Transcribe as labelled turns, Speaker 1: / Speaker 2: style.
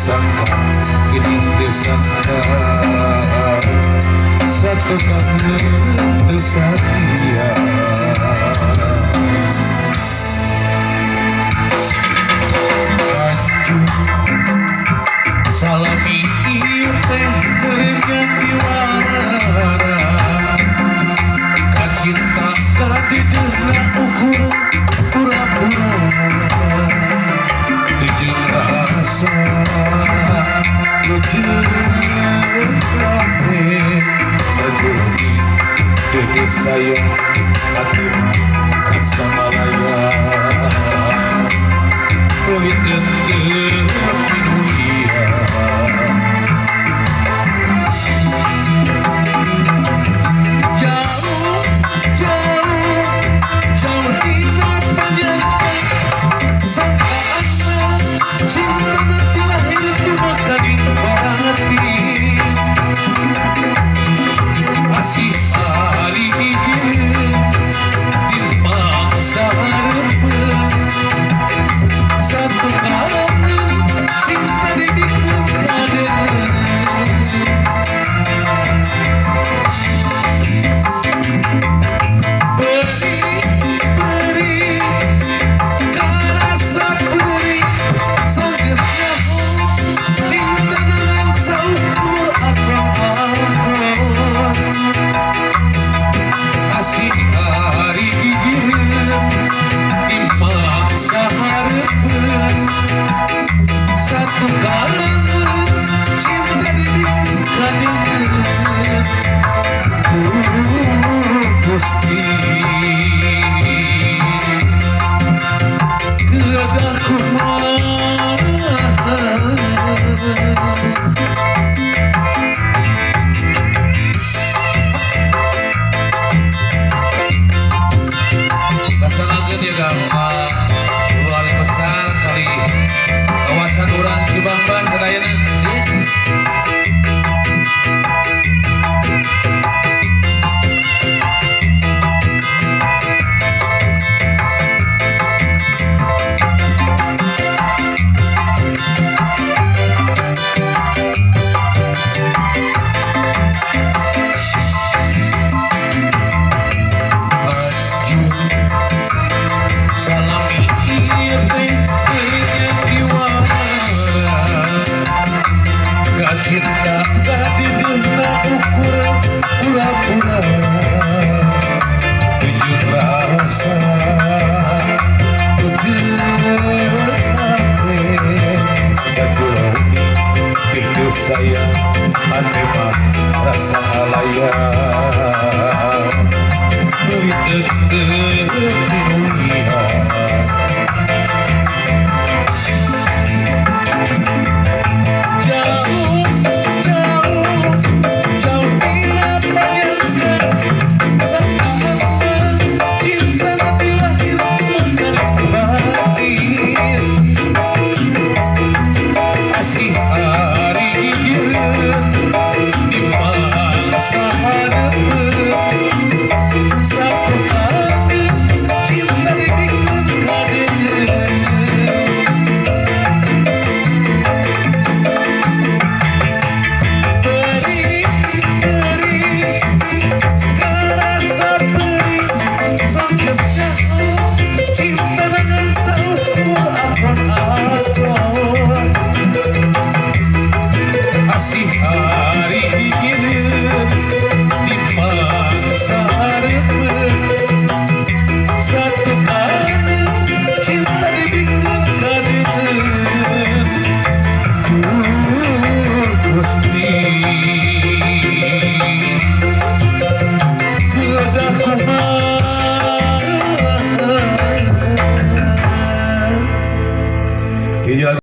Speaker 1: sangka ini disangka satu kangen desanya salami ieu teh beureungan diwara kacinta kadideuna ukur pura-pura jeung rasa jeung kabeh sajroning dede sayang hati rasa malaya kulit geugeum dunia jauh tidak menyangka sangkaan cinta nanti lahir cuma kadin hati masih hari ini dipaksa harapan satu kangen cinta dibikin kader beri karasa beri sagesnya minta dengan saukur akon kasih hari gigir dipaksa harapan satu kangen cinta dibikin kader Gusti kedah kumaha kasalageun ya Kang luar besar kali kawasan urang Cibangban sadayana cinta kadideuna ukur pura-pura jeung rasa jeung kabeh sajroning dede sayang ate mah rasa halaya kulit geugeum di dunia